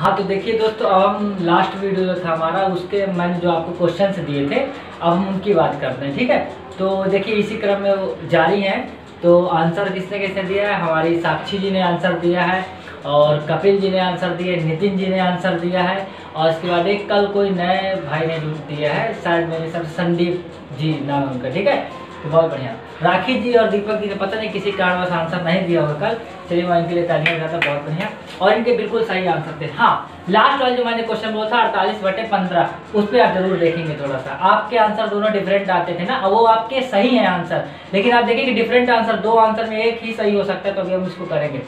हाँ तो देखिए दोस्तों, अब हम लास्ट वीडियो जो था हमारा उसके मैंने जो आपको क्वेश्चंस दिए थे अब हम उनकी बात करते हैं। ठीक है, तो देखिए इसी क्रम में वो जारी हैं। तो आंसर किसने किसने दिया है? हमारी साक्षी जी ने आंसर दिया है, और कपिल जी ने आंसर दिया, नितिन जी ने आंसर दिया है, और इसके बाद एक कल कोई नए भाई ने दिया है, शायद मेरे सर संदीप जी नाम उनका। ठीक है, तो बहुत बढ़िया। राखी जी और दीपक जी ने पता नहीं किसी कारणवश आंसर नहीं दिया होगा कल, चलिए मैं इनके लिए तालियां बजाता, बहुत बढ़िया। और इनके बिल्कुल सही आंसर थे। हाँ, लास्ट वाला जो मैंने क्वेश्चन बोला था 48/15, उस पर आप जरूर देखेंगे। थोड़ा सा आपके आंसर दोनों डिफरेंट आते थे ना, अब वो आपके सही है आंसर, लेकिन आप देखिए कि डिफरेंट आंसर, दो आंसर में एक ही सही हो सकता है, तो अभी हम इसको करेंगे।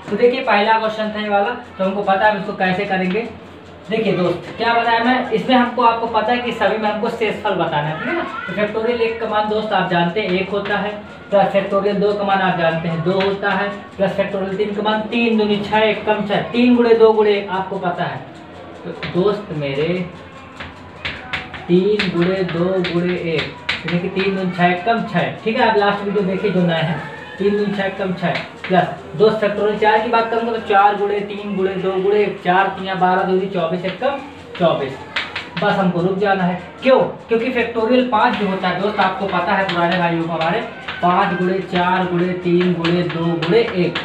तो देखिए पहला क्वेश्चन था ये वाला, तो हमको पता है इसको कैसे करेंगे। देखिए दोस्त, क्या बताया मैं इसमें, आपको पता है कि सभी में हमको शेषफल बताना है, ठीक है ना। तो फैक्टोरियल 1 का मान दोस्त आप जानते हैं 1 होता है, प्लस फैक्टोरियल 2 का मान आप जानते हैं 2 होता है, प्लस फैक्टोरियल 3 का मान 3 दूनी 6 1 कम 6, 3 गुणे 2 गुणे आपको पता है। तो दोस्त मेरे 3 गुणे 2 गुणे 1, यानी कि 3 दूनी 6 1 कम 6, ठीक है। आप लास्ट वीडियो देखिए जो नए हैं, 3 दूनी 6 कम 6, प्लस दोस्त फैक्टोरियल 4 की बात करूँगा तो 4 गुणे 3 गुणे 2 गुणे 4 3 12 दूनी 24 1 कम 24। बस हमको रुक जाना है, क्यों? क्योंकि फैक्टोरियल 5 जो होता है दोस्त, आपको पता है पुराने भाइयों को हमारे, 5 गुणे 4 गुणे 3 गुणे 2 गुणे 1,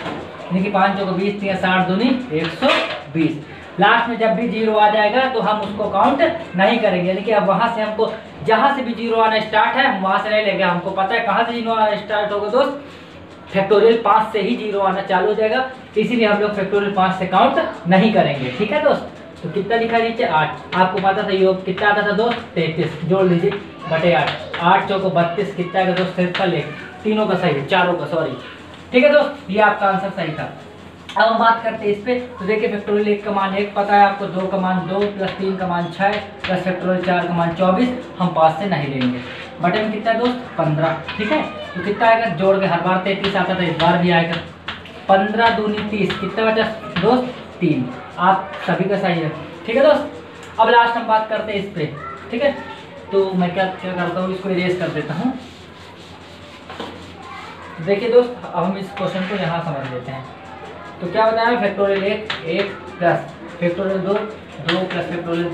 यानी कि 5 चौको 20 3 60 दूनी 120। लास्ट में जब भी 0 आ जाएगा तो हम उसको काउंट नहीं करेंगे, यानी कि अब वहाँ से हमको जहाँ से भी 0 आना स्टार्ट है हम वहाँ से नहीं लेंगे। हमको पता है कहाँ से 0 आना स्टार्ट होगा दोस्त, फैक्टोरियल 5 से ही 0 आना चालू हो जाएगा, इसीलिए हम लोग फैक्टोरियल 5 से काउंट नहीं करेंगे। ठीक है दोस्त, तो कितना लिखा नीचे 8, आपको पता था योग कितना आता था दोस्त 33, जोड़ लीजिए बटे 8, 8 चौको 32, कितना आएगा दोस्त शेषफल 1, तीनों का सही है, चारों का सॉरी। ठीक है दोस्त, ये आपका आंसर सही था। अब हम बात करते हैं इस पे। तो देखिए फैक्टोरियल 1 का मान 1 पता है आपको, 2 का मान 2, प्लस 3 का मान 6, प्लस फैक्टोरियल 4 का मान 24, हम 5 से नहीं लेंगे। बटे में कितना है दोस्त 15, ठीक है। तो कितना आएगा, जोड़ के हर बार 33 आता था, इस बार भी आएगा 15 दूनी 30, कितना बचा दोस्त 3, आप सभी का सही है। ठीक है दोस्त, अब लास्ट हम बात करते हैं इस पे। ठीक है, तो मैं क्या करता हूँ, इसको इरेज कर देता हूँ। देखिए दोस्त, अब हम इस क्वेश्चन को यहाँ समझ लेते हैं। तो क्या बताया, factorial 1 plus factorial 2 plus factorial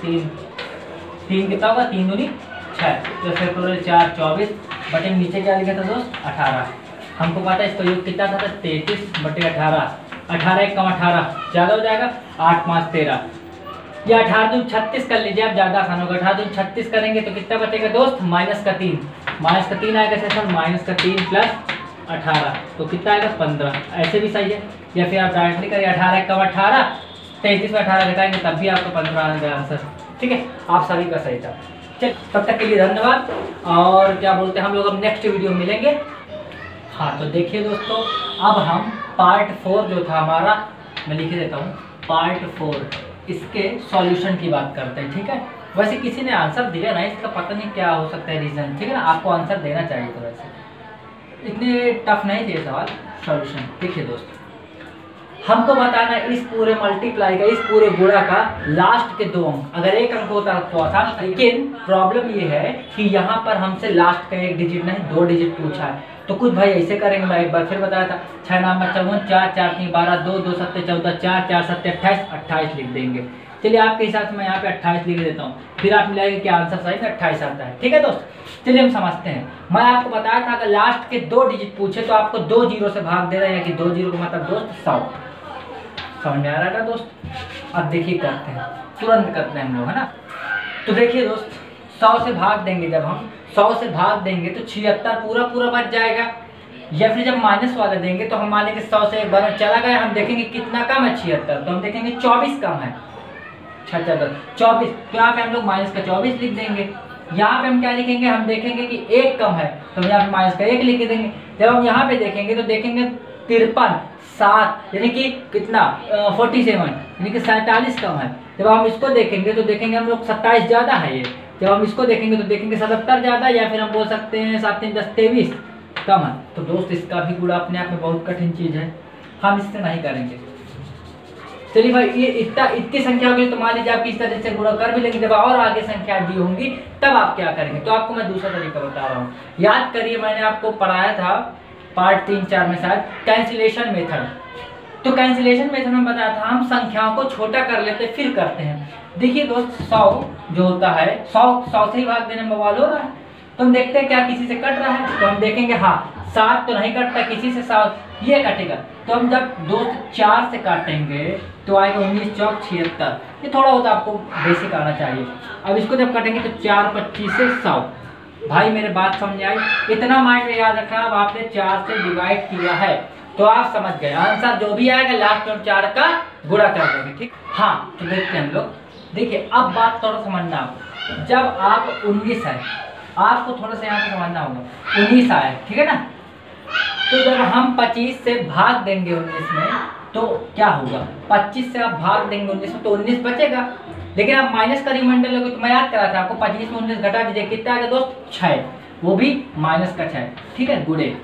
3 कितना होगा 3 दूनी 6, प्लस फैक्टोरियल 4 24, बटे में नीचे क्या लिखा था दोस्त 18। हमको पता है इसका योग कितना था 33 बटे 18, 18 1 कम 18 ज़्यादा हो जाएगा, 8 5 13, या 18 दूनी 36 कर लीजिए, आप ज़्यादा आसान होगा। 18 दूनी 36 करेंगे तो कितना बचेगा दोस्त माइनस का 3 आएगा सर, माइनस का 3 प्लस 18, तो कितना आएगा 15, ऐसे भी सही है। या फिर आप डायरेक्टली करिए 18 1 कम 18, 33 में 18 घटाएंगे तब भी आपको 15 आएगा आंसर। ठीक है, आप सभी का सही था। चल तब तक के लिए धन्यवाद, और क्या बोलते हैं हम लोग अब नेक्स्ट वीडियो में मिलेंगे। हाँ तो देखिए दोस्तों, अब हम पार्ट 4 जो था हमारा, मैं लिख देता हूँ पार्ट 4, इसके सॉल्यूशन की बात करते हैं। ठीक है, वैसे किसी ने आंसर दिया नहीं, इसका पता नहीं क्या हो सकता है रीज़न, ठीक है ना, आपको आंसर देना चाहिए था, वैसे इतने टफ नहीं थे सवाल। सॉल्यूशन देखिए दोस्त, हमको बताना इस पूरे मल्टीप्लाई का, इस पूरे गुणा का लास्ट के 2 अंक, अगर एक अंक होता तो आसान, लेकिन प्रॉब्लम ये है कि यहाँ पर हमसे लास्ट का 1 डिजिट नहीं 2 डिजिट पूछा है। तो कुछ भाई ऐसे करेंगे, मैं एक बार फिर बताया था, 6 नाम 54, 4 4 3 12, 2 2 7 14, 4 4 7 28, 28 लिख देंगे। चलिए आपके हिसाब से मैं यहाँ पे 28 लिख देता हूँ, फिर आप मिलाएंगे कि आंसर सही में 28 आता है। ठीक है दोस्त, चलिए हम समझते हैं। मैं आपको बताया था अगर लास्ट के 2 डिजिट पूछे तो आपको 2 जीरो से भाग दे रहे हैं, कि 2 जीरो का मतलब दोस्त 100। समझ में आ रहा है दोस्त? अब देखिए करते हैं, तुरंत करते हैं हम लोग, है ना। तो देखिए दोस्त, 100 से भाग देंगे, जब हम 100 से भाग देंगे तो 76 पूरा बच जाएगा। या फिर जब माइनस वाला देंगे तो हम मानेंगे 100 से एक बार में चला गया, हम देखेंगे कितना कम है 76, तो हम देखेंगे 24 कम है, 24, तो यहाँ पे हम लोग माइनस का 24 लिख देंगे। यहाँ पे हम क्या लिखेंगे, हम देखेंगे कि 1 कम है, तो हम यहाँ पे माइनस का 1 लिख देंगे। जब हम यहाँ पे देखेंगे तो देखेंगे 53 7, यानी कि कितना 47, यानी कि 47 कम है। जब हम इसको देखेंगे तो देखेंगे हम लोग 27 ज़्यादा है ये। जब हम इसको देखेंगे तो देखेंगे 77 ज़्यादा, या फिर हम बोल सकते हैं 7 3 10 23 कम है। तो दोस्त इसका भी गुणा अपने आप में बहुत कठिन चीज़ है, हम इससे नहीं करेंगे। चलिए भाई, ये इतनी संख्या होगी तो मान लीजिए आप इस तरह से गुणा कर भी लेंगे, जब और आगे संख्या दी होंगी तब आप क्या करेंगे। तो आपको मैं दूसरा तरीका बता रहा हूँ, याद करिए मैंने आपको पढ़ाया था पार्ट 3 4 में शायद, कैंसिलेशन मेथड। तो कैंसिलेशन मेथड में बताया था हम संख्याओं को छोटा कर लेते फिर करते हैं। देखिए दोस्त 100 जो होता है 100 से ही भाग देने में बवाल हो रहा है, तो हम देखते हैं क्या किसी से कट रहा है, तो हम देखेंगे हाँ 7 तो नहीं कटता किसी से, 7 ये कटेगा। तो हम जब दोस्त 4 से काटेंगे तो आएगा 19 चौक 76, ये थोड़ा होता आपको बेसिक आना चाहिए। अब इसको जब काटेंगे तो 4 25 से 100। भाई मेरे बात समझ आई, इतना माइंड में याद रखना। अब आपने 4 से डिवाइड किया है तो आप समझ गए, आंसर जो भी आएगा लास्ट में 4 का गुणा कर देंगे, ठीक। हाँ तो देखते हैं हम लोग। देखिए अब बात थोड़ा समझना आपको, जब आप 19 है, आपको थोड़ा सा यहाँ पे समझना होगा, 19 आए ठीक है ना, तो जब हम 25 से भाग देंगे 19 में तो क्या होगा, 25 से आप भाग देंगे 19 में तो 19 बचेगा, लेकिन आप माइनस का रिमाइंडर लोगे तो मैं याद करा था आपको, 25 में 19 घटा दीजिए, कितना आएगा दोस्त 6, वो भी माइनस का 6, ठीक है गुणे।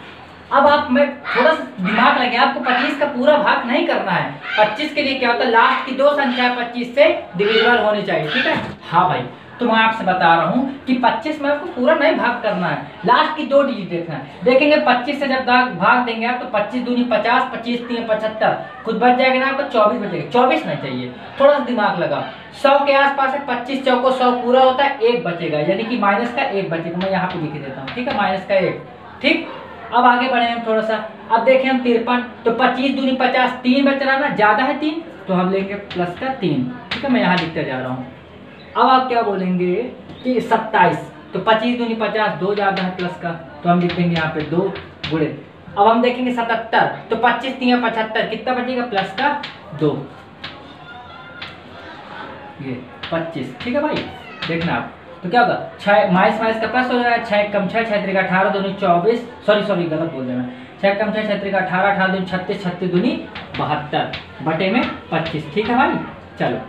अब आप मैं थोड़ा सा दिमाग लगे, आपको 25 का पूरा भाग नहीं करना है। 25 के लिए क्या होता है, लास्ट की 2 संख्या 25 से डिविजिबल होनी चाहिए, ठीक है। हाँ भाई तो मैं आपसे बता रहा हूँ कि 25 में आपको पूरा नहीं भाग करना है, लास्ट की 2 डिजिट देखना है। देखेंगे 25 से जब भाग देंगे आप तो 25 दूनी 50, 25 3 75, कुछ बच जाएगा ना आपका 24 बचेगा, 24 नहीं चाहिए, थोड़ा सा दिमाग लगा। 100 के आसपास है, 25 चौको 100 पूरा होता है, 1 बचेगा, यानी कि माइनस का 1 बचेगा, मैं यहाँ पे लिख देता हूँ, ठीक है, माइनस का 1, ठीक। अब आगे बढ़े हम थोड़ा सा, अब देखें हम 53, तो 25 दूनी 50, 3 बच रहा ना, ज्यादा है 3 तो हम लेंगे प्लस का 3, ठीक है, मैं यहाँ लिखते जा रहा हूँ। अब आप क्या बोलेंगे कि 27, तो 25 दूनी 50, 2 ज्यादा है प्लस का, तो हम लिख देंगे यहाँ पे 2 गुणे। अब हम देखेंगे 77, तो 25 3 75, कितना बचेगा प्लस का 2, ये 25, ठीक है भाई। देखना आप तो क्या होगा, 6 माइनस का प्लस हो जाएगा, 6 कम 6 6 3 18 दूनी 24, सॉरी गलत बोल देना, 6 कम 6 6 3 18 18 दूनी 36 36 दूनी 72 बटे में 25, ठीक है भाई। चलो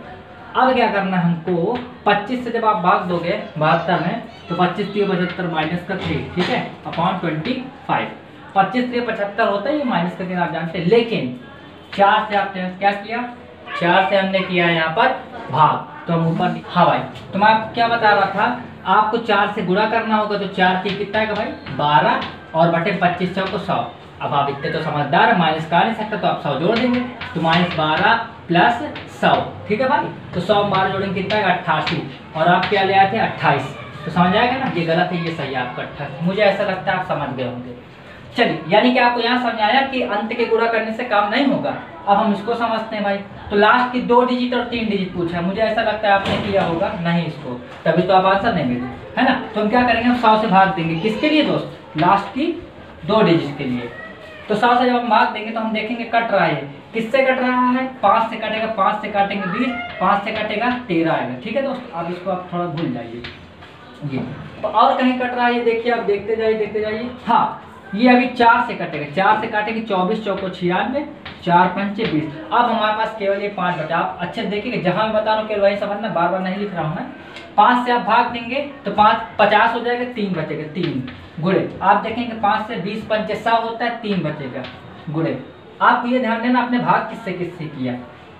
अब क्या करना है हमको, 25 से जब आप भाग दोगे 72 में तो 25 3 75 माइनस का 3, ठीक है, अपॉन 25, 25 3 75 होता है, ये माइनस का 3 आप जानते हैं, लेकिन 4 से आपने क्या किया, 4 से हमने किया है यहाँ पर भाग, तो हम ऊपर। हाँ भाई तो मैं आपको क्या बता रहा था, आपको 4 से गुणा करना होगा, तो 4 की कितना है भाई 12 और बटे 25 चौको 100। अब आप इतने तो समझदार है, माइनस का नहीं सकता तो आप 100 जोड़ देंगे, तो -12 प्लस 100, ठीक है भाई। तो 100 12 जोड़ेंगे कितना है 88, और आप क्या ले आए थे 28, तो समझ आएगा ना, ये गलत है ये सही है आपका 28, मुझे ऐसा लगता है आप समझ गए होंगे। चलिए यानी कि आपको यहाँ समझ आया कि अंत के गुणा करने से काम नहीं होगा। अब हम इसको समझते हैं भाई, तो लास्ट की 2 डिजिट और 3 डिजिट पूछा है, मुझे ऐसा लगता है आपने किया होगा नहीं इसको, तभी तो आप आंसर नहीं मिले, है ना। तो हम क्या करेंगे, हम 100 से भाग देंगे, किसके लिए दोस्त, लास्ट की 2 डिजिट के लिए। तो 100 से जब हम भाग देंगे तो हम देखेंगे कट रहा है, किससे कट रहा है, 5 से कटेगा, 5 से काटेंगे 20, 5 से कटेगा 13 आएगा, ठीक है दोस्त। अब इसको आप थोड़ा भूल जाइए, ये तो और कहीं कट रहा है, ये देखिए आप देखते जाइए। हाँ ये अभी 4 से कटेगा, 4 से काटेंगे 24 चौको 96, 4 पंचे 20। अब हमारे पास केवल ये 5 बचा, आप अच्छे देखिए जहां मैं बता रहा हूँ केवल वही समझना, बार बार नहीं लिख रहा हूँ मैं। 5 से आप भाग देंगे तो 5 50 हो जाएगा, 3 बचेगा, 3 गुणे। आप देखेंगे 5 से 20 पंचे 100 होता है, 3 बचेगा गुणे। आपको ये ध्यान देना आपने भाग किससे किया,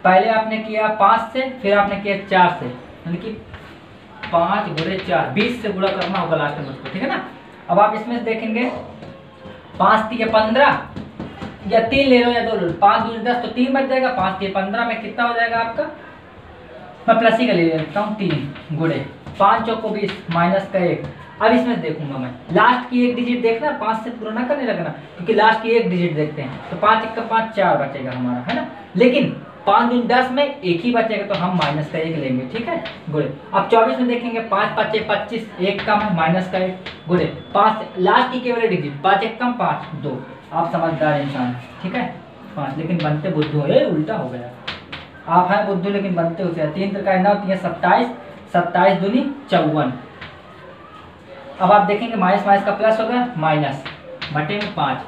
पहले आपने किया 5 से, फिर आपने किया 4 से, यानी कि 5 गुणे 4, 20 से गुणा करना होगा लास्ट में उसको, ठीक है ना। अब आप इसमें देखेंगे 5 3 15, या 3 ले लो या 2 ले लो, 5 2 10 तो 3 बच जाएगा, 5 3 15 में कितना हो जाएगा आपका, मैं प्लस ही का ले लेता हूँ 3 गुणे 5 चौको 20 माइनस का 1। अब इसमें देखूंगा मैं लास्ट की 1 डिजिट देखना, 5 से पूरा ना करने लगना, क्योंकि लास्ट की 1 डिजिट देखते हैं, तो 5 1 का 5 4 बचेगा हमारा, है ना। लेकिन 5 दूनी 10 में 1 ही बचेगा, तो हम माइनस का 1 लेंगे, ठीक है गुणे। अब 24 में देखेंगे 5 5 25, 1 कम है माइनस का 1 गुणे 5, लास्ट की केवल डिजिट 5 1 कम 5 2, आप समझदार इंसान, ठीक है 5, लेकिन बनते बुद्धू है, उल्टा हो गया, आप हैं बुद्धू लेकिन बनते उसे 3 का 9 3 27, 27 दूनी 54। अब आप देखेंगे माइनस का प्लस होगा, माइनस बटे में 5,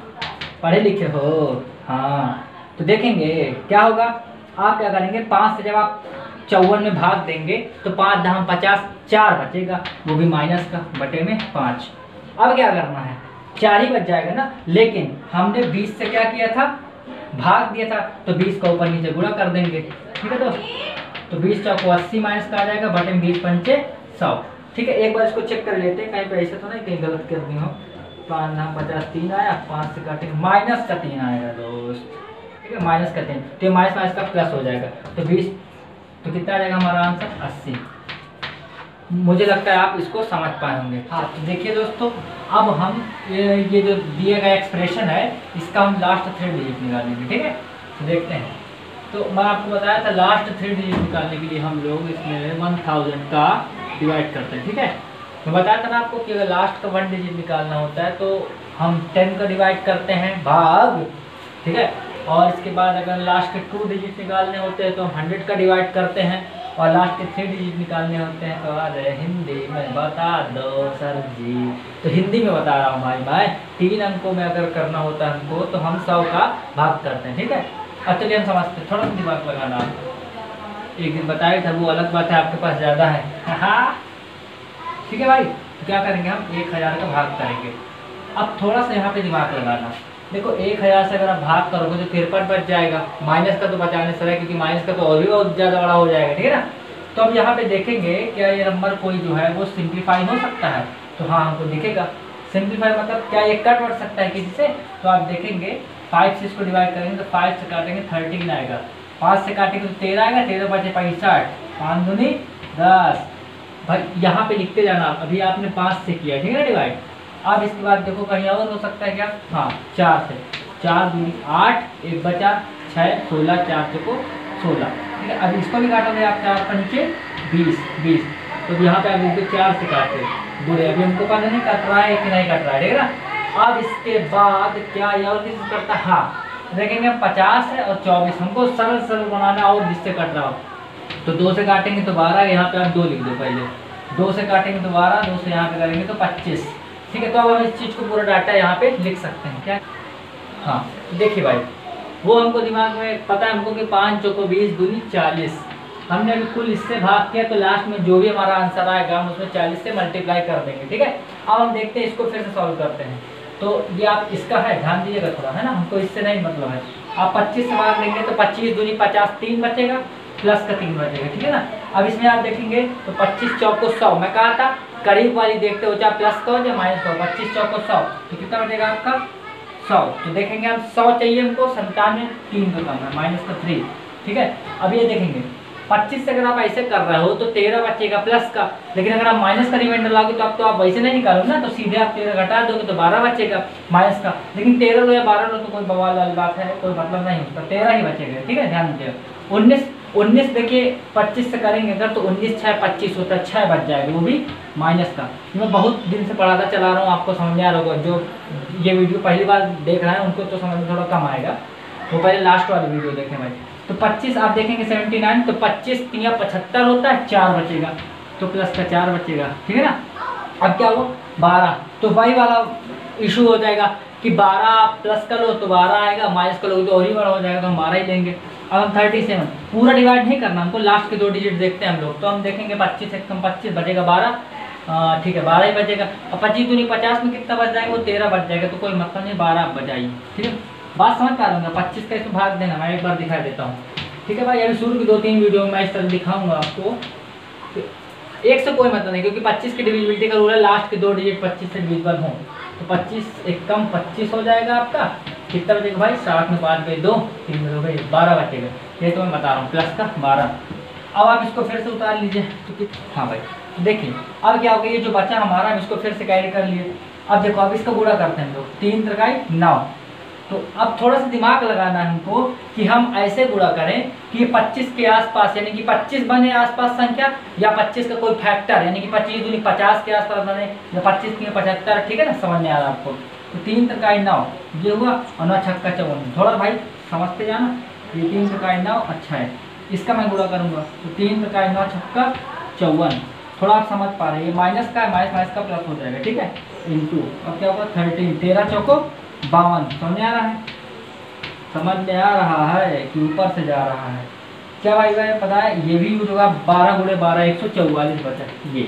पढ़े लिखे हो, हाँ। तो देखेंगे क्या होगा, आप क्या करेंगे 5 से जब आप 54 में भाग देंगे तो 5 10 50, 4 बचेगा, वो भी माइनस का बटे में 5। अब क्या करना है, 4 ही बच जाएगा ना, लेकिन हमने 20 से क्या किया था, भाग दिया था, तो 20 का ऊपर नीचे गुणा कर देंगे, ठीक है दोस्त। तो 20 चौको 80 माइनस का आ जाएगा, बटे में 20 पंचे 100, ठीक है। एक बार इसको चेक कर लेते हैं, कहीं पे ऐसे तो नहीं कहीं गलत कर दी हो। 5 9 50 3 आया, 5 से काटेंगे माइनस का 3 आएगा दोस्त, ठीक है, माइनस करते हैं तो माइनस माइनस का प्लस हो जाएगा, तो 20, तो कितना आ जाएगा हमारा आंसर 80। मुझे लगता है आप इसको समझ पाए होंगे। हाँ, तो देखिए दोस्तों, अब हम ये जो दिए गए एक्सप्रेशन है इसका हम लास्ट 3 डिजिट निकालेंगे। ठीक है, तो देखते हैं। तो मैं आपको बताया था लास्ट 3 डिजिट निकालने के लिए हम लोग इसमें 1000 का डिवाइड करते हैं। ठीक है, मैं बताया था ना आपको कि अगर लास्ट का 1 डिजिट निकालना होता है तो हम 10 का डिवाइड करते हैं भाग, ठीक है, और इसके बाद अगर लास्ट के 2 डिजिट निकालने होते हैं तो हम 100 का डिवाइड करते हैं, और लास्ट के 3 डिजिट निकालने होते हैं तो अरे हिंदी में बता दो सर जी। तो हिंदी में बता रहा हूँ भाई, मैं 3 अंकों में अगर करना होता है हमको तो हम 100 का भाग करते हैं। ठीक है, अब चलिए हम समझते हैं, थोड़ा सा दिमाग लगाना। एक दिन बताया था, वो अलग बात है, आपके पास ज़्यादा है। हाँ ठीक है भाई, तो क्या करेंगे हम 1000 का भाग करेंगे। अब थोड़ा सा यहाँ पे दिमाग लगाना। देखो 1000 से अगर आप भाग करोगे तो 53 बच जाएगा, माइनस का तो बचाने से है क्योंकि माइनस का तो और भी बहुत ज़्यादा बड़ा हो जाएगा। ठीक है ना, तो अब यहाँ पे देखेंगे क्या ये नंबर कोई जो है वो सिंप्लीफाई हो सकता है, तो हाँ हमको दिखेगा सिंप्लीफाई, मतलब क्या ये कट बढ़ सकता है किसी से, तो आप देखेंगे 5 से इसको डिवाइड करेंगे तो 5 से काटेंगे 13 आएगा, 5 से काटेंगे तो 13 आएगा, 13 बचे 65, 5 दूनी 10। भाई यहाँ पे लिखते जाना, अभी आपने 5 से किया, ठीक है ना डिवाइड। अब इसके बाद देखो कहीं और हो सकता है क्या, हाँ 4 से, 4 दूनी 8, 1 बचा 6, 16, 4 चौको 16। ठीक है, अब इसको भी काटोगे आप, 4 पंचे 20, तो यहाँ पे आप देखो 4 से काटते बुरे, अभी हमको पता नहीं कट रहा है कि नहीं कट रहा है। ठीक है ना, अब इसके बाद क्या ये और किसी करता है, हाँ देखेंगे 50 है और 24, हमको सरल सरल बनाना और जिससे कट रहा हो, तो 2 से काटेंगे तो 12, यहाँ पे आप 2 लिख दो पहले, 2 से काटेंगे तो 12, 2 से यहाँ पे करेंगे तो 25। ठीक है, तो अब हम इस चीज़ को पूरा डाटा यहाँ पे लिख सकते हैं क्या। हाँ देखिए भाई, वो हमको दिमाग में पता है हमको कि 5 चौको 20 दूनी 40, हमने अभी कुल इससे भाग किया तो लास्ट में जो भी हमारा आंसर आएगा हम उसमें 40 से मल्टीप्लाई कर देंगे। ठीक है, अब हम देखते हैं इसको फिर से सॉल्व करते हैं। तो ये आप इसका है, ध्यान दीजिएगा थोड़ा, है ना, हमको इससे नहीं मतलब है। आप 25 से भाग देंगे तो 25 दूनी 50, 3 बचेगा, प्लस का 3 बचेगा। ठीक है ना, अब इसमें आप देखेंगे तो 25 चौको 100, मैं कहा था करीब वाली देखते हो, चाहे प्लस का हो या माइनस का हो, 25 चौको 100, तो कितना बचेगा आपका 100। तो देखेंगे हम 100 चाहिए हमको, 97, 3 तो कम है, माइनस का 3। ठीक है, अब ये देखेंगे 25 से अगर आप ऐसे कर रहे हो तो 13 बचेगा प्लस का, लेकिन अगर आप माइनस का रिमाइंडर लाओगे तो आप वैसे नहीं निकालोगे ना, तो सीधे आप 13 घटा दोगे तो 12 बचेगा माइनस का, लेकिन 13 लो या 12 लो तो कोई बवाल वाली बात है, कोई मतलब नहीं उसका, 13 ही बचेगा। ठीक है, ध्यान दीजिएगा। 19 देखिए 25 से करेंगे अगर तो 19 6 25 होता है, 6 बच जाएगा, वो भी माइनस का। मैं बहुत दिन से पढ़ाता चला रहा हूँ, आपको समझ में आ रहा होगा, जो ये वीडियो पहली बार देख रहे हैं उनको तो समझ में थोड़ा कम आएगा, वो पहले लास्ट वाली वीडियो देखें भाई। तो 25 आप देखेंगे 79, तो 25 3 75 होता है, 4 बचेगा, तो प्लस का 4 बचेगा। ठीक है ना, अब क्या हुआ 12, तो वही वाला इशू हो जाएगा कि 12 प्लस का लो तो 12 आएगा, माइनस का लो तो और ही बड़ा हो जाएगा, तो हम 12 ही लेंगे। अब हम 37, पूरा डिवाइड नहीं करना हमको, लास्ट के 2 डिजिट देखते हैं हम लोग, तो हम देखेंगे 25 से कम 25 बचेगा 12, ठीक है 12 ही बचेगा। अब 25 दूनी 50 में कितना बच जाएगा, वो 13 बच जाएगा, तो कोई मतलब नहीं, 12 बचाइए। ठीक है, बात समझ पा लूँगा, 25 का इसमें भाग देना, मैं एक बार दिखा देता हूँ। ठीक है भाई, अभी शुरू की 2-3 वीडियो में मैं इस तरह दिखाऊंगा आपको, एक से कोई मतलब नहीं, क्योंकि 25 की डिविजिबिलिटी का रूल है लास्ट के 2 डिजिट 25 से डिविजिबल हों, तो 25 एक कम 25 हो जाएगा आपका, कितना बचेगा भाई 60 में 5 गए 2, 3 में 2 गए 12 बचेगा, ये तो मैं बता रहा हूँ, प्लस का 12। अब आप इसको फिर से उतार लीजिए, तो हाँ भाई देखिए अब क्या होगा, ये जो बचा हमारा हम इसको फिर से कैरी कर लिए। अब देखो अब इसका गुणा करते हैं हम लोग, 3 त्रिकाई 9, तो अब थोड़ा सा दिमाग लगाना है हमको कि हम ऐसे गुणा करें कि 25 के आसपास, यानी कि 25 बने आसपास संख्या, या 25 का कोई फैक्टर, यानी कि 25 दूनी 50 के आसपास बने, या 25 के 75। ठीक है ना, समझ में आ रहा है आपको। तो 3 त्रिकाई 9 ये हुआ, और 9 छक्का 54, थोड़ा भाई समझते जाना, ये 3 त्रिकाई 9 अच्छा है, इसका मैं गुणा करूँगा, तो 3 त्रिकाई 9 छक्का 54, थोड़ा आप समझ पा रहे हैं, ये माइनस का है, माइनस का प्लस हो जाएगा। ठीक है, इंटू अब क्या होगा 13, 13 चौको 52, समझ में आ रहा है, समझ में आ रहा है कि ऊपर से जा रहा है क्या भाई भाई पता है, ये भी यूज होगा, 12 गुणे 12 144 बचा ये,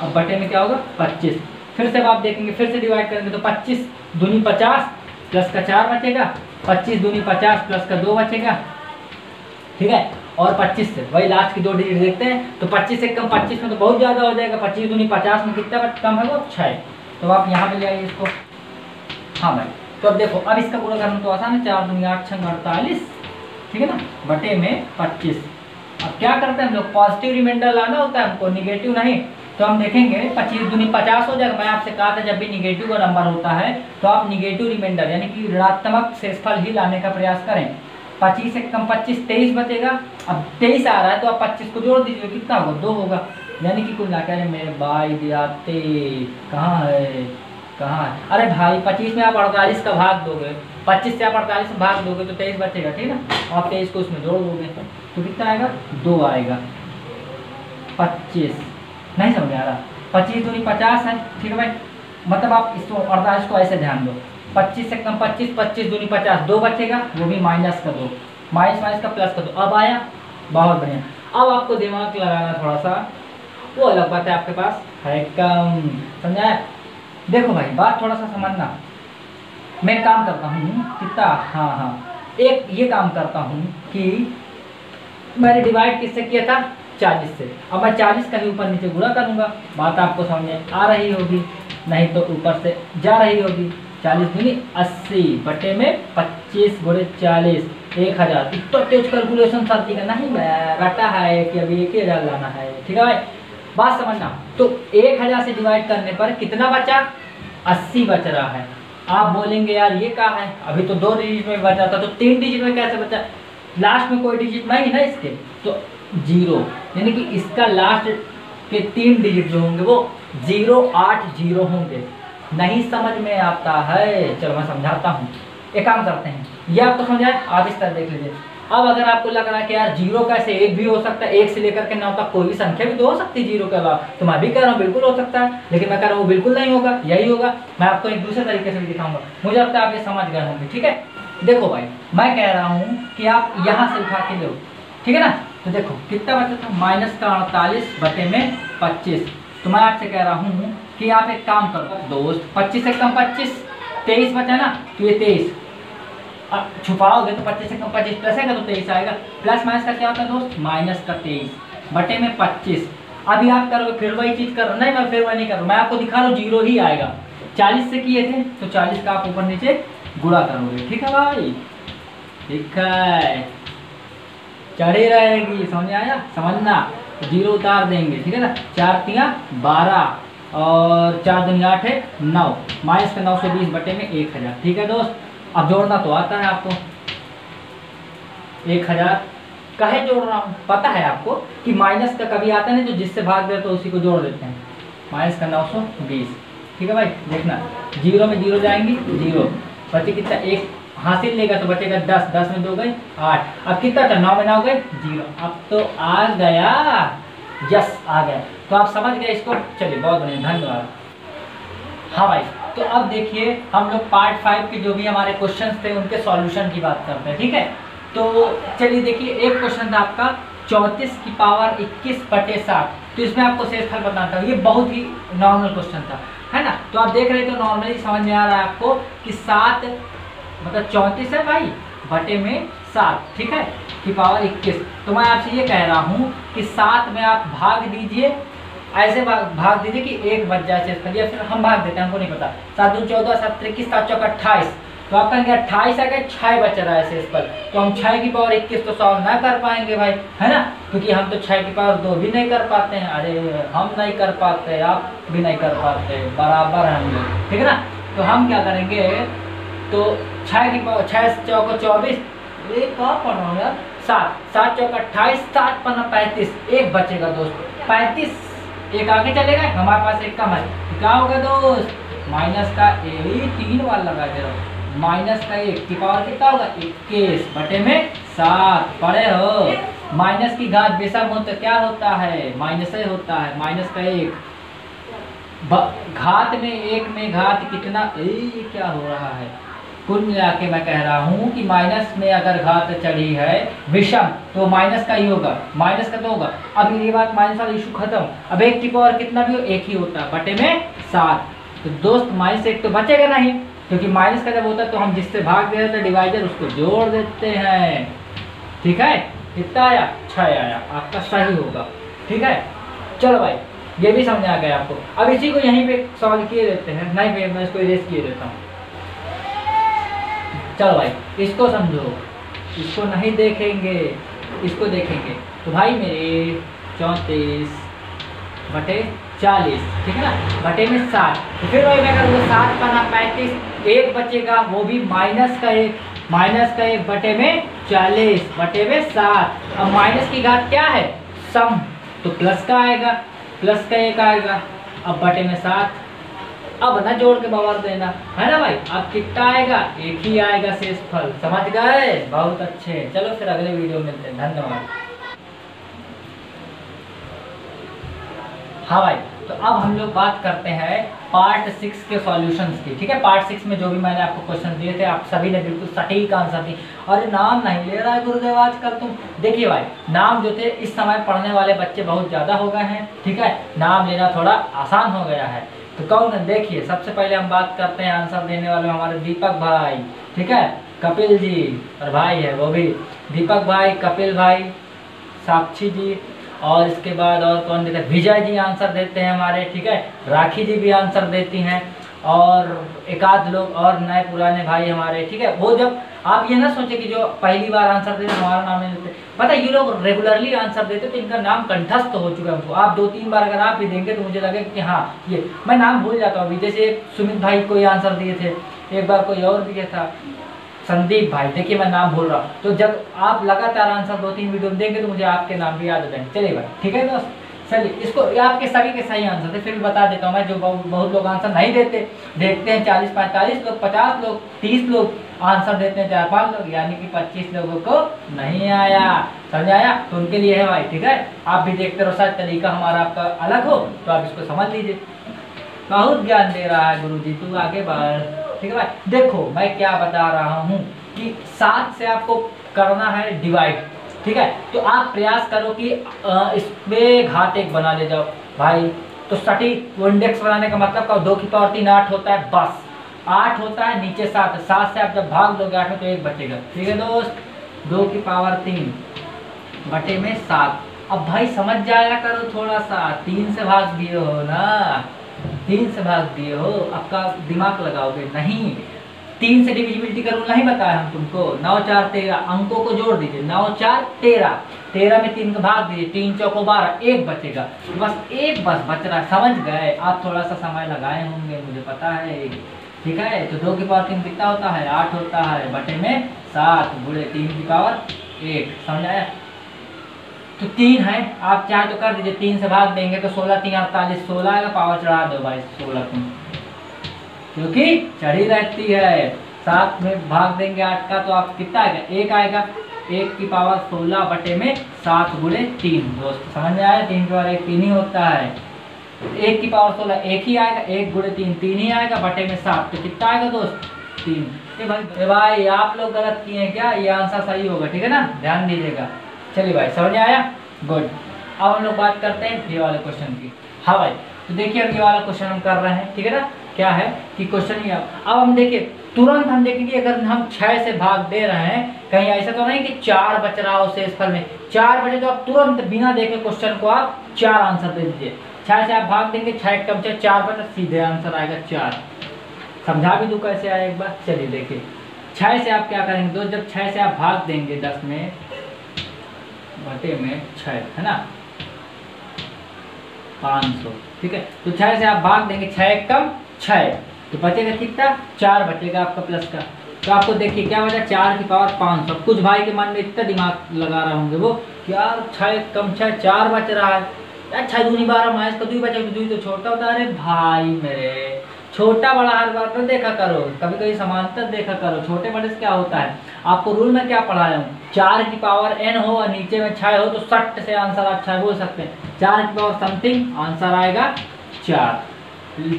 अब बटे में क्या होगा 25, फिर से आप देखेंगे फिर से डिवाइड करेंगे तो 25 दूनी 50 प्लस का 4 बचेगा, 25 दूनी 50 प्लस का 2 बचेगा। ठीक है, और 25 से वही लास्ट की 2 डिजिट देखते हैं, तो 25 से कम 25 में तो बहुत ज़्यादा हो जाएगा, 25 दूनी 50 में कितना कम है वो 6, तो आप यहाँ पे ले आइए इसको। हाँ भाई तो अब देखो, अब इसका गुणा करना तो आसान है, 4 दूनी 8 छंग 48, ठीक है ना, बटे में 25। अब क्या करते हैं हम लोग, पॉजिटिव रिमाइंडर लाना होता है हमको, निगेटिव नहीं। तो हम देखेंगे 25 दूनी 50 हो जाएगा। मैं आपसे कहा था जब भी निगेटिव का नंबर होता है तो आप निगेटिव रिमाइंडर यानी कि ऋणात्मक शेषफल ही लाने का प्रयास करें। 25 से कम 25 23 बचेगा। अब 23 आ रहा है तो आप 25 को जोड़ दीजिए, कितना होगा 2 होगा। यानी कि कुल मिलाकर मेरे भाई दियाते कहाँ है, कहाँ है, अरे भाई 25 में आप 48 का भाग दोगे, 25 से आप 48 में भाग दोगे तो 23 बचेगा, ठीक है ना। आप 23 को उसमें जोड़ दोगे तो कितना आएगा, 2 आएगा। 25 नहीं समझ आ रहा, 25 दूनी 50 है, ठीक है भाई। मतलब आप इसको 48 को ऐसे ध्यान दो, 25 से कम 25, 25 दूनी 50, 2 बचेगा, वो भी माइनस का 2, माइनस का प्लस का 2। अब आया, बहुत बढ़िया। अब आपको दिमाग लगाना थोड़ा सा, वो अलग बात है, आपके पास है कम, समझाया। देखो भाई बात थोड़ा सा समझना, मैं काम करता हूँ कितना, हाँ, एक ये काम करता हूँ कि मैंने डिवाइड किससे किया था, 40 से। अब मैं 40 का ही ऊपर नीचे गुणा करूँगा, बात आपको समझ में आ रही होगी, नहीं तो ऊपर से जा रही होगी। 40 दूनी 80 बटे में 25 गुणे 40, 1000। इतना तेज कैलकुलेशन सर्दी का नहीं रटा है कि अभी 1000 लाना है, ठीक है भाई, बात समझना। तो 1000 से डिवाइड करने पर कितना बचा, 80 बच रहा है। आप बोलेंगे यार ये क्या है, अभी तो 2 डिजिट में बचा था, तो 3 डिजिट में कैसे बचा, लास्ट में कोई डिजिट नहीं है ना इसके, तो 0, यानी कि इसका लास्ट के 3 डिजिट जो होंगे वो 080 होंगे। नहीं समझ में आता है, चलो मैं समझाता हूँ। एक काम करते हैं, ये आपको समझाए, आप इस तरह देख लीजिए। अब अगर आपको लग रहा है कि यार 0 कैसे, 1 भी हो सकता है, 1 से लेकर के 9 तक कोई भी संख्या भी तो हो सकती है 0 के अलावा, तो मैं भी कह रहा हूँ बिल्कुल हो सकता है, लेकिन मैं कह रहा हूँ बिल्कुल नहीं होगा, यही होगा। मैं आपको एक दूसरे तरीके से भी दिखाऊंगा, मुझे लगता है आप ये समझ गए होंगे, ठीक है। देखो भाई मैं कह रहा हूँ कि आप यहाँ से उठा के लो, ठीक है ना। तो देखो कितना बचा था, माइनस का 48 बटे में 25। तो मैं आपसे कह रहा हूँ कि आप एक काम करो दोस्त, 25 से कम 25, 23 बचा ना, तो ये 23 छुपाओगे तो 25 से कम 25 प्लस आएगा तो 23 आएगा। प्लस माइनस का क्या होता है दोस्त, माइनस का 23 बटे में 25। अभी आप करोगे फिर वही चीज़ करो, नहीं मैं फिर वही नहीं करूँ, मैं आपको दिखा रहा हूँ 0 ही आएगा। 40 से किए थे तो 40 का आप ऊपर नीचे गुणा करोगे, ठीक है भाई, ठीक है, चढ़ी रहेगी, समझ आया, समझना। 0 उतार देंगे, ठीक है ना, 4 तिया 12 और 4 दूनी 8 है 9, माइनस का 920 बटे में 1000, ठीक है दोस्त। अब जोड़ना तो आता है आपको, 1000 काहे जोड़ रहा हूँ पता है आपको कि माइनस का कभी आता नहीं तो जिससे भाग दे तो उसी को जोड़ देते हैं, माइनस का 920, ठीक है भाई। देखना 0 में 0 जाएंगी 0, बचे कितना, 1 हासिल लेगा तो बचेगा 10, 10 में 2 गए 8, अब कितना था 9 में 9 गए 0, अब तो आ गया, यस आ गया। तो आप समझ गए इसको, चलिए बहुत बढ़िया, धन्यवाद। हाँ भाई, तो अब देखिए हम लोग पार्ट 5 के जो भी हमारे क्वेश्चंस थे उनके सॉल्यूशन की बात करते हैं, ठीक है। तो चलिए देखिए, एक क्वेश्चन था आपका 34 की पावर 21 बटे 7, तो इसमें आपको शेषफल बताना था। ये बहुत ही नॉर्मल क्वेश्चन था, है ना। तो आप देख रहे तो नॉर्मली समझ में आ रहा है आपको कि 7 मतलब 34 है भाई बटे में 7, ठीक है, की पावर 21। तो मैं आपसे ये कह रहा हूँ कि 7 में आप भाग दीजिए, ऐसे भाग दीजिए कि 1 बच जाए शेषफल, या फिर हम भाग देते हैं, हमको नहीं पता। 7 दूनी 14, 7 21, 7 चौका 28, तो आपका 28 आ गया, 6 बच रहा है शेषफल। तो हम 6 की पावर 21 तो सॉल्व ना कर पाएंगे भाई, है ना, क्योंकि हम तो 6 की पावर 2 भी नहीं कर पाते हैं। अरे हम नहीं कर पाते, आप भी नहीं कर पाते, बराबर है हम लोग, ठीक है ना। तो हम क्या करेंगे, तो 6 की पावर 6 चौका 24, एक कहाँ पढ़ा हूँ यार, 7 7 चौका 28, 7 पन्ना 35, 1 बचेगा दोस्त, 35 एक आगे चलेगा, हमारे पास 1 कम है, तो क्या होगा दोस्त, माइनस का 3 बार लगा दे रहा हूँ, माइनस का 1 की पावर कितना होगा 21 बटे में 7, पढ़े हो। माइनस की घात बेशक हो तो क्या होता है, माइनस ही होता है, माइनस का 1 घात में 1 में घात कितना, क्या हो रहा है। कुल मिला के मैं कह रहा हूँ कि माइनस में अगर घात चढ़ी है विषम तो माइनस का ही होगा, माइनस का तो होगा। अब ये बात माइनस वाला इशू खत्म। अब 1 की पावर कितना भी हो 1 ही होता है बटे में 7, तो दोस्त माइनस 1 तो बचेगा नहीं, क्योंकि माइनस का जब होता है तो हम जिससे भाग दे रहे थे डिवाइडर उसको जोड़ देते हैं, ठीक है। कितना आया, 6 आया, आपका सही होगा, ठीक है। चलो भाई ये भी समझ आ गया आपको। अब इसी को यहीं पे सॉल्व किए देते हैं, नहीं मैं इसको इरेज किए देता हूँ। चलो भाई इसको समझो, इसको नहीं देखेंगे, इसको देखेंगे। तो भाई मेरे 34/40, ठीक है ना, बटे में 7। तो फिर वही मैं करूँगा 7 पाना 35, एक बचेगा वो भी माइनस का 1 बटे में 40 बटे में 7। अब माइनस की घात क्या है, सम, तो प्लस का आएगा, प्लस का 1 आएगा, अब बटे में 7। अब ना जोड़ के बवाल देना है ना भाई। अब कितना आएगा, एक ही आएगा शेषफल। समझ गए, बहुत अच्छे। चलो फिर अगले वीडियो में मिलते हैं, धन्यवाद। हाँ भाई, तो अब हम लोग बात करते हैं पार्ट 6 के सॉल्यूशंस की, ठीक है। पार्ट 6 में जो भी मैंने आपको क्वेश्चन दिए थे, आप सभी ने बिल्कुल सटीक आंसर दी। और नाम नहीं ले रहा है गुरुदेव आजकल तुम। देखिए भाई, नाम जो थे इस समय पढ़ने वाले बच्चे बहुत ज़्यादा हो गए हैं, ठीक है, नाम लेना थोड़ा आसान हो गया है। तो कौन, देखिए सबसे पहले हम बात करते हैं आंसर देने वाले हमारे दीपक भाई, ठीक है, कपिल जी, और भाई है वो भी दीपक भाई, कपिल भाई, साक्षी जी, और इसके बाद और कौन देता है, विजय जी आंसर देते हैं हमारे, ठीक है, राखी जी भी आंसर देती हैं, और एक आध लोग और नए पुराने भाई हमारे, ठीक है। वो जब आप ये ना सोचे कि जो पहली बार आंसर देते हमारा नाम नहीं लेते, पता है ये लोग रेगुलरली आंसर देते तो इनका नाम कंठस्थ हो चुका है हमको। आप 2-3 बार अगर आप भी देंगे तो मुझे लगेगा कि हाँ ये, मैं नाम भूल जाता हूँ अभी। जैसे सुमित भाई कोई आंसर दिए थे, एक बार कोई और दिया था, संदीप भाई, देखिए मैं नाम भूल रहा हूँ। तो जब आप लगातार आंसर 2-3 वीडियो में देंगे तो मुझे आपके नाम भी याद हो जाएंगे। चलिए भाई, ठीक है दोस्त, चलिए इसको, ये आपके सभी के सही आंसर थे, फिर भी बता देता हूँ मैं, जो बहुत लोग आंसर नहीं देते, देखते हैं 40-45 लोग, 50 लोग, 30 लोग आंसर देते हैं, 4-5 लोग, यानी कि 25 लोगों को नहीं आया। समझ आया, तो उनके लिए है भाई, ठीक है। आप भी देखते रहो, शायद तरीका हमारा आपका अलग हो तो आप इसको समझ लीजिए। बहुत ज्ञान दे रहा है गुरुजी, तू आगे बढ़, ठीक है भाई। देखो मैं क्या बता रहा हूँ कि 7 से आपको करना है डिवाइड, ठीक है। तो आप प्रयास करो कि इसमें घात 1 बना ले जाओ भाई। तो सटीक वो इंडेक्स बनाने का मतलब का 2 की पावर 3 8 होता है, बस 8 होता है, नीचे 7 है। 7 से आप जब भाग दोगे 8 में तो 1 बचेगा, ठीक है दोस्त। 2 की पावर 3 बटे में 7। अब भाई समझ जाया करो थोड़ा सा, 3 से भाग दिए हो ना, 3 से भाग दिए हो, आपका दिमाग लगाओगे नहीं। 3 से डिविजिबिलिटी का रूल नहीं बताया हम तुमको, 9 4 13, अंकों को जोड़ दीजिए, 9 4 13, 13 में 3 का भाग दीजिए, 3 चौको 12, 1 बचेगा, बस 1 बस बच रहा है। समझ गए, आप थोड़ा सा समय लगाए होंगे मुझे पता है, ठीक है। तो 2 की पावर 3 कितना होता है, 8 होता है, बटे में 7 गुणे 3 की पावर 1। समझ आया, तो 3 है, आप चाहे तो कर दीजिए, 3 से भाग देंगे तो 16 3 48, 16 आएगा, पावर चढ़ा दो भाई 16 को, क्योंकि चढ़ी रहती है। 7 में भाग देंगे 8 का तो आप कितना आएगा, 1 आएगा, 1 की पावर 16 बटे में 7 गुणे 3। दोस्त समझ में आया, 3 की पावर 1 3 ही होता है, 1 की पावर 16 1 ही आएगा, 1 गुणे 3 3 ही आएगा, बटे में 7, तो कितना आएगा दोस्त 3। भाई आप लोग गलत किए हैं क्या, ये आंसर सही होगा, ठीक है ना, ध्यान दीजिएगा। चलिए भाई समझ आया, गुड। अब हम लोग बात करते हैं ये वाले क्वेश्चन की। हाँ भाई, तो देखिए अब ये वाला क्वेश्चन हम कर रहे हैं, ठीक है ना। क्या है कि क्वेश्चन ये, अब हम देखिए तुरंत हम देखेंगे अगर हम 6 से भाग दे रहे हैं, कहीं ऐसा तो नहीं कि 4 बच रहा हो शेषफल में, 4 बचे तो आप तुरंत बिना देखे क्वेश्चन को आप 4 आंसर दे दीजिए। 6 से आप भाग देंगे, 6 कम से 4 बचा, सीधे आंसर आएगा 4। समझा भी दूं कैसे आया एक बार, चलिए देखिए। 6 से आप क्या करेंगे दोस्त, जब 6 से आप भाग देंगे 10 में बटे में 6, है ना, 500, ठीक है। तो 6 से आप भाग देंगे, 6 कम 6, तो बचेगा कितना, 4 बचेगा आपका प्लस का। तो आपको देखिए क्या बचा, 4 की पावर 500। कुछ भाई के मन में इतना दिमाग लगा रहे होंगे वो कि यार 6 कम 6 4 बच रहा है यार, 6 दूनी 12 माइनस का 2 बचा, 2 तो छोटा होता है। अरे भाई मेरे, छोटा बड़ा हर बार में देखा करो, कभी कभी समांतर देखा करो, छोटे बड़े से क्या होता है। आपको रूल में क्या पढ़ाया हूँ, 4 की पावर n हो और नीचे में 6 हो तो सट से आंसर आप 6 बोल सकते हैं। 4 की पावर समथिंग आंसर आएगा 4,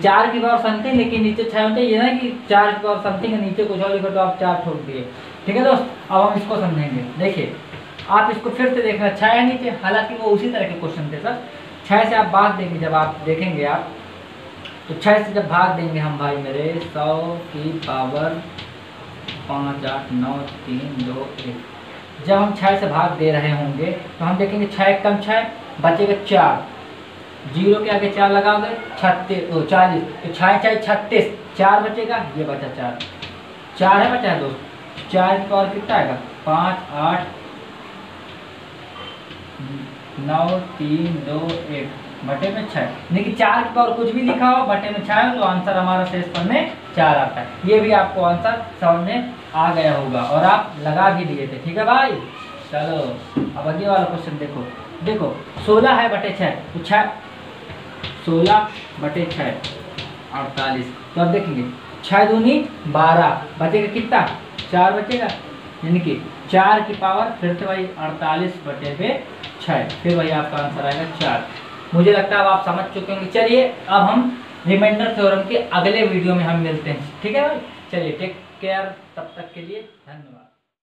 4 की पावर समथिंग, लेकिन नीचे 6 होते, ये ना कि 4 की पावर समथिंग नीचे कुछ और लिखो तो आप 4 ठोक दिए, ठीक है दोस्त। अब हम इसको समझेंगे, देखिए आप इसको फिर से देखना, 6 है नीचे, हालांकि वो उसी तरह के क्वेश्चन थे सर। 6 से आप भाग देंगे, जब आप देखेंगे आप तो 6 से जब भाग देंगे हम भाई मेरे, 100 की पावर 5 8 9 3 2 1, जब हम 6 से भाग दे रहे होंगे तो हम देखेंगे 6 कम 6 बचेगा 4, 0 के आगे 4 लगाओगे 36 40, तो 6 6 36, 4 बचेगा, ये बचा 4 है, बचा है दोस्त। 4 की पावर कितना आएगा, 5 8 9 3 2 1 बटे में 6। यानी कि 4 की पावर कुछ भी लिखा हो बटे में 6 हो तो आंसर हमारा शेषफल में 4 आता है। ये भी आपको आंसर समझ में आ गया होगा और आप लगा भी दिए थे। ठीक है भाई, चलो अब अगले वाला क्वेश्चन देखो। देखो 16 है बटे 6 तो 16 बटे 6 48। तो अब देखेंगे 6 दूनी 12 बचेगा कितना, 4 बचेगा। यानी कि 4 की पावर फिर से वही 48 बटे पे 6, फिर वही आपका आंसर आएगा 4। मुझे लगता है अब आप समझ चुके होंगे। चलिए अब हम रिमाइंडर थ्योरम के अगले वीडियो में हम मिलते हैं। ठीक है भाई, चलिए टेक केयर, तब तक के लिए धन्यवाद।